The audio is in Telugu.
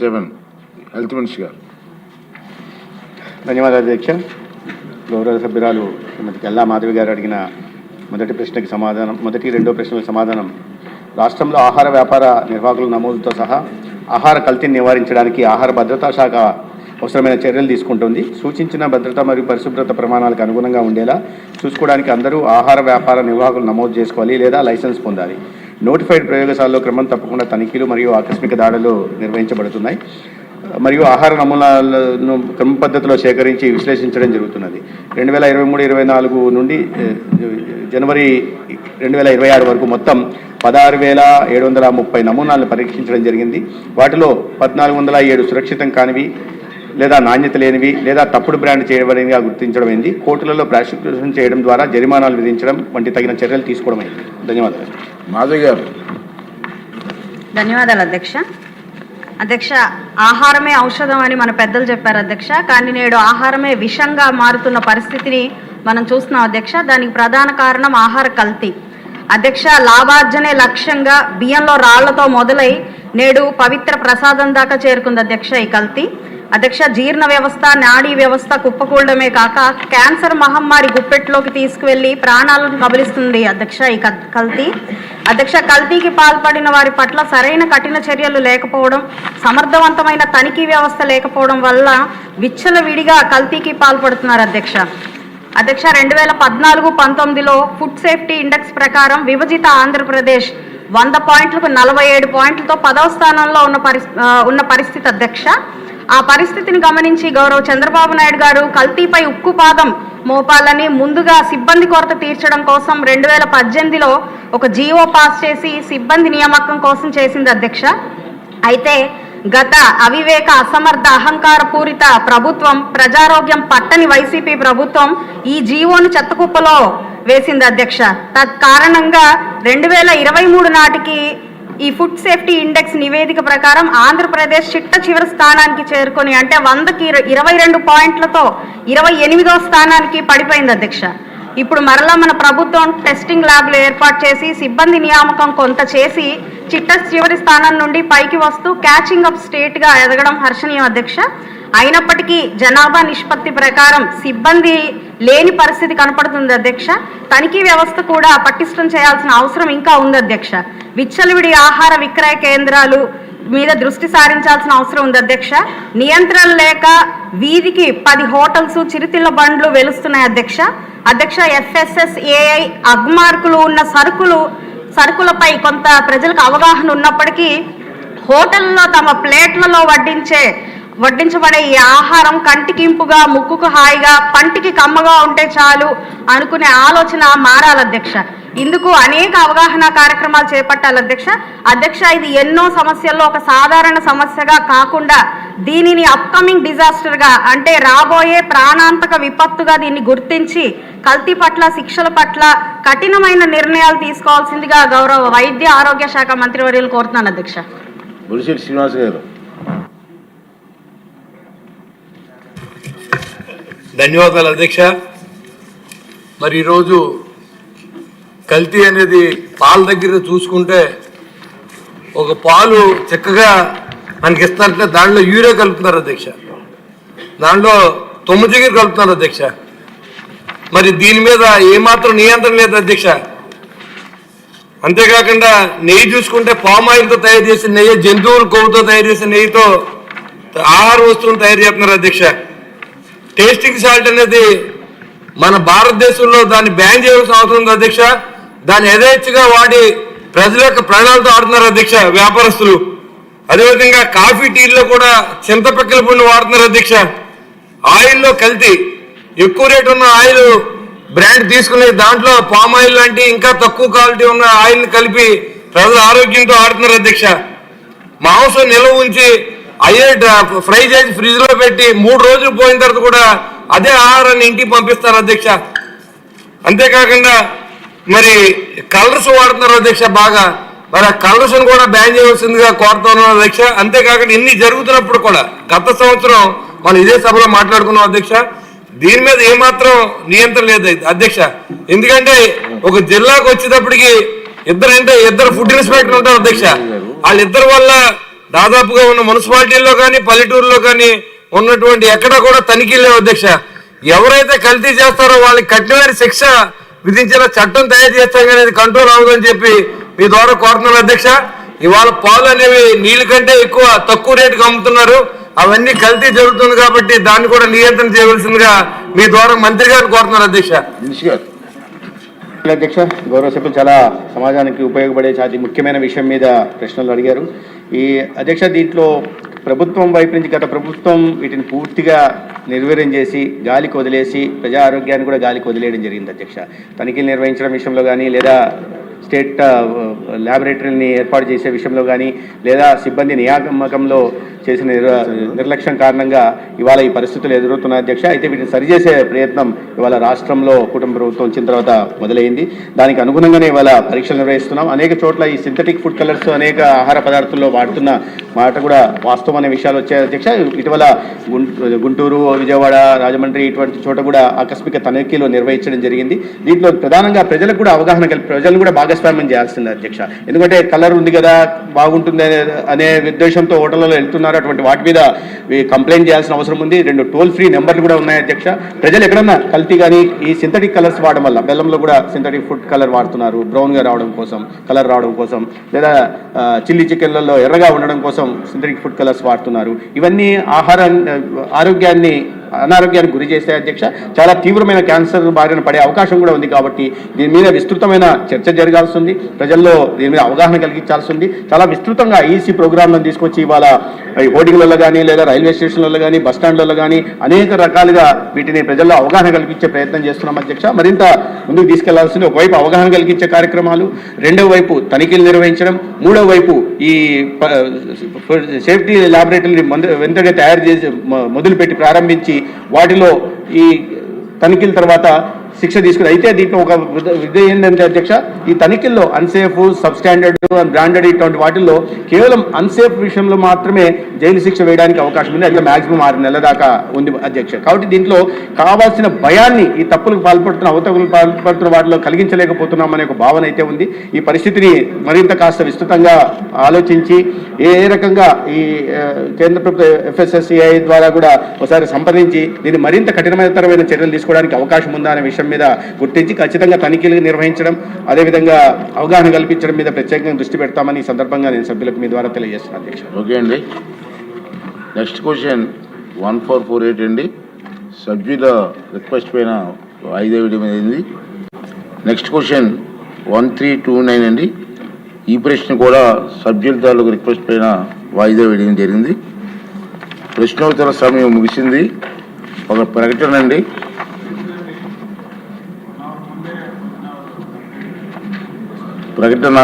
హెల్త్ మినిస్టర్ గారు. ధన్యవాదాలు అధ్యక్ష. గౌరవ సభ్యురాలు శ్రీమతి కెల్లా మాధవి గారు అడిగిన మొదటి రెండో ప్రశ్నలకు సమాధానం. రాష్ట్రంలో ఆహార వ్యాపార నిర్వాహకుల నమోదుతో సహా ఆహార కల్తీని నివారించడానికి ఆహార భద్రతా శాఖ అవసరమైన చర్యలు తీసుకుంటుంది. సూచించిన భద్రత మరియు పరిశుభ్రత ప్రమాణాలకు అనుగుణంగా ఉండేలా చూసుకోవడానికి అందరూ ఆహార వ్యాపార నిర్వాహకులు నమోదు చేసుకోవాలి లేదా లైసెన్స్ పొందాలి. నోటిఫైడ్ ప్రయోగశాలలో క్రమం తప్పకుండా తనిఖీలు మరియు ఆకస్మిక దాడులు నిర్వహించబడుతున్నాయి మరియు ఆహార నమూనాలను క్రమ పద్ధతిలో సేకరించి విశ్లేషించడం జరుగుతున్నది. 2023-24 నుండి జనవరి 2026 వరకు మొత్తం 16,730 నమూనాలను పరీక్షించడం జరిగింది. వాటిలో 1,407 సురక్షితం కానివి లేదా నాణ్యత లేనివి లేదా తప్పుడు బ్రాండ్ చేయబడినవిగా గుర్తించడమైంది. కోర్టులలో ప్రాసిక్యూషన్ చేయడం ద్వారా జరిమానాలు విధించడం వంటి తగిన చర్యలు తీసుకోవడమైంది. ధన్యవాదాలు. మాధవి గారు. ధన్యవాదాలు అధ్యక్ష. అధ్యక్ష, ఆహారమే ఔషధం అని మన పెద్దలు చెప్పారు అధ్యక్ష. కానీ నేడు ఆహారమే విషంగా మారుతున్న పరిస్థితిని మనం చూస్తున్నాం అధ్యక్ష. దానికి ప్రధాన కారణం ఆహార కల్తీ అధ్యక్ష. లాభార్జనే లక్ష్యంగా బియ్యంలో రాళ్లతో మొదలై నేడు పవిత్ర ప్రసాదం దాకా చేరుకుంది అధ్యక్ష ఈ కల్తీ. అధ్యక్ష, జీర్ణ వ్యవస్థ, నాడీ వ్యవస్థ కుప్పకూడమే కాక క్యాన్సర్ మహమ్మారి గుప్పెట్లోకి తీసుకువెళ్లి ప్రాణాలను కబలిస్తుంది అధ్యక్ష ఈ కల్తీ. అధ్యక్ష, కల్తీకి పాల్పడిన వారి పట్ల సరైన కఠిన చర్యలు లేకపోవడం, సమర్థవంతమైన తనిఖీ వ్యవస్థ లేకపోవడం వల్ల విచ్చలవిడిగా కల్తీకి పాల్పడుతున్నారు అధ్యక్ష. అధ్యక్ష, 2014-19లో ఫుడ్ సేఫ్టీ ఇండెక్స్ ప్రకారం విభజిత ఆంధ్రప్రదేశ్ 100 పాయింట్లకు 47 పాయింట్లతో 10వ స్థానంలో ఉన్న పరిస్థితి అధ్యక్ష. ఆ పరిస్థితిని గమనించి గౌరవ చంద్రబాబు నాయుడు గారు కల్తీపై ఉక్కుపాదం మోపాలని ముందుగా సిబ్బంది కొరత తీర్చడం కోసం 2018లో ఒక జీవో పాస్ చేసి సిబ్బంది నియామకం కోసం చేసింది అధ్యక్ష. అయితే గత అవివేక, అసమర్థ, అహంకార పూరిత ప్రభుత్వం, ప్రజారోగ్యం పట్టని వైసీపీ ప్రభుత్వం ఈ జీవోను చెత్తకుప్పలో వేసింది అధ్యక్ష. తత్కారణంగా 2023 నాటికి ఈ ఫుడ్ సేఫ్టీ ఇండెక్స్ నివేదిక ప్రకారం ఆంధ్రప్రదేశ్ చిట్ట చివరి స్థానానికి చేరుకొని అంటే 100కి 22 పాయింట్లతో 28వ స్థానానికి పడిపోయింది అధ్యక్ష. ఇప్పుడు మరలా మన ప్రభుత్వం టెస్టింగ్ ల్యాబ్లు ఏర్పాటు చేసి సిబ్బంది నియామకం కొంత చేసి చిట్ట చివరి స్థానం నుండి పైకి వస్తూ క్యాచింగ్ అప్ స్టేట్గా ఎదగడం హర్షణీయం అధ్యక్ష. అయినప్పటికీ జనాభా నిష్పత్తి ప్రకారం సిబ్బంది లేని పరిస్థితి కనపడుతుంది అధ్యక్ష. తనిఖీ వ్యవస్థ కూడా పటిష్టం చేయాల్సిన అవసరం ఇంకా ఉంది అధ్యక్ష. విచ్చలవిడి ఆహార విక్రయ కేంద్రాలు మీద దృష్టి సారించాల్సిన అవసరం ఉంది అధ్యక్ష. నియంత్రణ లేక వీధికి 10 హోటల్స్, చిరుతిళ్ళ బండ్లు వెలుస్తున్నాయి అధ్యక్ష. FSSAI అగ్మార్కులు ఉన్న సరుకులపై కొంత ప్రజలకు అవగాహన ఉన్నప్పటికీ హోటల్లో తమ ప్లేట్లలో వడ్డించబడే ఈ ఆహారం కంటికింపుగా, ముక్కుకు హాయిగా, పంటికి కమ్మగా ఉంటే చాలు అనుకునే ఆలోచన మారాలి అధ్యక్ష. ఇందుకు అనేక అవగాహన కార్యక్రమాలు చేపట్టాలి అధ్యక్ష. ఇది ఎన్నో సమస్యల్లో ఒక సాధారణ సమస్యగా కాకుండా దీనిని అప్కమింగ్ డిజాస్టర్గా అంటే రాబోయే ప్రాణాంతక విపత్తుగా దీన్ని గుర్తించి కల్తీ పట్ల, శిక్షల పట్ల కఠినమైన నిర్ణయాలు తీసుకోవాల్సిందిగా గౌరవ వైద్య ఆరోగ్య శాఖ మంత్రివర్యులు కోరుతున్నాను అధ్యక్ష. బులిశెట్టి శ్రీనివాస్ గారు. ధన్యవాదాలు అధ్యక్ష. మరి ఈరోజు కల్తీ అనేది పాల దగ్గర చూసుకుంటే ఒక పాలు చక్కగా మనకి ఇస్తారంటే దాంట్లో యూరియా కలుపుతున్నారు అధ్యక్ష, దాంట్లో జిగురు కలుపుతున్నారు అధ్యక్ష. మరి దీని మీద ఏమాత్రం నియంత్రణ లేదు అధ్యక్ష. అంతేకాకుండా నెయ్యి చూసుకుంటే పామ్ ఆయిల్తో తయారు చేసిన నెయ్యి, జంతువుల కొవ్వుతో తయారు చేసిన నెయ్యితో ఆహార వస్తువులను తయారు చేస్తున్నారు అధ్యక్ష. టేస్టింగ్ సాల్ట్ అనేది మన భారతదేశంలో దాన్ని బ్యాన్ చేయాల్సిన అవసరం ఉంది అధ్యక్ష. దాన్ని యథేచ్ఛగా వాడి ప్రజల యొక్క ప్రాణాలతో ఆడుతున్నారు అధ్యక్ష వ్యాపారస్తులు. అదేవిధంగా కాఫీ, టీల్లో కూడా చింతపిక్కల పొడిని వాడుతున్నారు అధ్యక్ష. ఆయిల్లో కల్తీ, ఎక్కువ రేటు ఉన్న ఆయిల్ బ్రాండ్ తీసుకునే దాంట్లో పామ్ ఆయిల్ లాంటి ఇంకా తక్కువ క్వాలిటీ ఉన్న ఆయిల్ని కలిపి ప్రజల ఆరోగ్యంతో ఆడుతున్నారు అధ్యక్ష. మాంసం నిల్వ ఉంచి ఫ్రై చేసి ఫ్రిడ్జ్ లో పెట్టి 3 రోజులు పోయిన తర్వాత కూడా అదే ఆహారాన్ని ఇంటికి పంపిస్తారు అధ్యక్ష. అంతేకాకుండా మరి కలర్స్ వాడుతున్నారు అధ్యక్ష బాగా. మరి ఆ కలర్స్ కూడా బ్యాన్ చేయవలసిందిగా కోరుతున్నాం అధ్యక్ష. అంతేకాకుండా ఇన్ని జరుగుతున్నప్పుడు కూడా గత సంవత్సరం మనం ఇదే సభలో మాట్లాడుకున్నాం అధ్యక్ష. దీని మీద ఏమాత్రం నియంత్రణ లేదు అధ్యక్ష. ఎందుకంటే ఒక జిల్లాకు వచ్చేటప్పటికి ఇద్దరు ఫుడ్ ఇన్స్పెక్టర్ ఉంటారు అధ్యక్ష. వాళ్ళిద్దరి వల్ల దాదాపుగా ఉన్న మున్సిపాలిటీల్లో కానీ పల్లెటూరులో కానీ ఉన్నటువంటి ఎక్కడ కూడా తనిఖీలు లేవు అధ్యక్ష. ఎవరైతే కల్తీ చేస్తారో వాళ్ళకి కఠినమైన శిక్ష విధించిన చట్టం తయారు చేస్తాం కానీ అది కంట్రోల్ అవ్వదని చెప్పి మీ ద్వారా కోరుతున్నాను అధ్యక్ష. ఇవాళ పాలు అనేవి నీళ్ళ కంటే తక్కువ రేటుకి అమ్ముతున్నారు. అవన్నీ కల్తీ జరుగుతుంది కాబట్టి దాన్ని కూడా నియంత్రణ చేయవలసిందిగా మీ ద్వారా మంత్రి గారిని కోరుతున్నారు అధ్యక్ష. అధ్యక్ష, గౌరవ సభ్యులు చాలా సమాజానికి ఉపయోగపడే చాలా ముఖ్యమైన విషయం మీద ప్రశ్నలు అడిగారు. ఈ అధ్యక్ష, దీంట్లో ప్రభుత్వం వైపు నుంచి గత ప్రభుత్వం వీటిని పూర్తిగా నిర్వీర్యం చేసి గాలికి వదిలేసి ప్రజా ఆరోగ్యాన్ని కూడా గాలికి వదిలేయడం జరిగింది అధ్యక్ష. తనిఖీలు నిర్వహించడం విషయంలో కానీ లేదా స్టేట్ ల్యాబొరేటరీని ఏర్పాటు చేసే విషయంలో కానీ లేదా సిబ్బంది నియామకంలో చేసిన నిర్లక్ష్యం కారణంగా ఇవాళ ఈ పరిస్థితులు ఎదురవుతున్నాయి అధ్యక్ష. అయితే వీటిని సరిచేసే ప్రయత్నం ఇవాళ రాష్ట్రంలో కూటమి ప్రభుత్వం వచ్చిన తర్వాత మొదలైంది. దానికి అనుగుణంగానే ఇవాళ పరీక్షలు నిర్వహిస్తున్నాం. అనేక చోట్ల ఈ సింథటిక్ ఫుడ్ కలర్స్ అనేక ఆహార పదార్థాల్లో వాడుతున్న మాట కూడా వాస్తవం అనే విషయాలు వచ్చాయి అధ్యక్ష. ఇటీవల గుంటూరు, విజయవాడ, రాజమండ్రి ఇటువంటి చోట కూడా ఆకస్మిక తనిఖీలు నిర్వహించడం జరిగింది. దీంట్లో ప్రధానంగా ప్రజలకు కూడా అవగాహన కలిపి ప్రజలను కూడా భాగస్వామ్యం చేయాల్సింది అధ్యక్ష. ఎందుకంటే కలర్ ఉంది కదా బాగుంటుంది అనే ఉద్దేశంతో హోటళ్లలో వెళ్తున్నారు. అటువంటి వాటి మీద కంప్లైంట్ చేయాల్సిన అవసరం ఉంది. 2 టోల్ ఫ్రీ నెంబర్లు కూడా ఉన్నాయి అధ్యక్ష. ప్రజలు ఎక్కడన్నా కల్తీ కానీ ఈ సింథటిక్ కలర్స్ వాడడం వల్ల బెల్లంలో కూడా సింథటిక్ ఫుడ్ కలర్ వాడుతున్నారు బ్రౌన్గా రావడం కోసం, కలర్ రావడం కోసం, లేదా చిల్లీ చికెన్లలో ఎర్రగా ఉండడం కోసం సింథటిక్ ఫుడ్ కలర్స్ వాడుతున్నారు. ఇవన్నీ అనారోగ్యానికి గురి చేస్తే అధ్యక్ష చాలా తీవ్రమైన క్యాన్సర్ బారిన పడే అవకాశం కూడా ఉంది. కాబట్టి దీని మీద విస్తృతమైన చర్చ జరగాల్సి ఉంది. ప్రజల్లో దీని మీద అవగాహన కలిగించాల్సి ఉంది. చాలా విస్తృతంగా ఈసీ ప్రోగ్రాంలను తీసుకొచ్చి ఇవాళ ఈ హోర్డింగ్లలో కానీ లేదా రైల్వే స్టేషన్లలో కానీ బస్ స్టాండ్లలో కానీ అనేక రకాలుగా వీటిని ప్రజల్లో అవగాహన కల్పించే ప్రయత్నం చేస్తున్నాం అధ్యక్ష. మరింత ముందుకు తీసుకెళ్లాల్సింది ఒకవైపు అవగాహన కలిగించే కార్యక్రమాలు, రెండవ వైపు తనిఖీలు నిర్వహించడం, మూడవ వైపు ఈ సేఫ్టీ ల్యాబొరేటరీని వెంటనే తయారు చేసి మొదలుపెట్టి ప్రారంభించి వాటిలో ఈ తనిఖీల తర్వాత శిక్ష తీసుకుని. అయితే దీంట్లో ఒక విధి ఏంటంటే అధ్యక్ష, ఈ తనిఖీల్లో అన్సేఫ్, సబ్స్టాండర్డ్, బ్రాండెడ్ ఇటువంటి వాటిల్లో కేవలం అన్సేఫ్ విషయంలో మాత్రమే జైలు శిక్ష వేయడానికి అవకాశం ఉంది. అది మాక్సిమం 6 నెలల దాకా ఉంది అధ్యక్ష. కాబట్టి దీంట్లో కావాల్సిన భయాన్ని ఈ తప్పులకు పాల్పడుతున్న అవతకులకు పాల్పడుతున్న వాటిలో కలిగించలేకపోతున్నాం అనే ఒక భావన అయితే ఉంది. ఈ పరిస్థితిని మరింత కాస్త విస్తృతంగా ఆలోచించి ఏ రకంగా ఈ కేంద్ర ప్రభుత్వ FSSAI ద్వారా కూడా ఒకసారి సంప్రదించి దీన్ని మరింత కఠినతరమైన చర్యలు తీసుకోవడానికి అవకాశం ఉందా అనే విషయం మీద గుర్తించి ఖచ్చితంగా తనిఖీలు నిర్వహించడం, అదేవిధంగా అవగాహన కల్పించడం మీద ప్రత్యేకంగా దృష్టి పెడతామని ఈ సందర్భంగా నేను సభ్యులకు మీ ద్వారా తెలియజేస్తున్నాను అధ్యక్ష. ఓకే అండి. నెక్స్ట్ క్వశ్చన్ 1448 అండి. సభ్యుల రిక్వెస్ట్ పైన వాయిదా వేయడం అయింది. నెక్స్ట్ క్వశ్చన్ 1329 అండి. ఈ ప్రశ్న కూడా సభ్యుల తాలూకు రిక్వెస్ట్ పైన వాయిదా వేయడం జరిగింది. ప్రశ్నోత్తర సమయం ముగిసింది. ఒక ప్రకటన అండి. ప్రకటన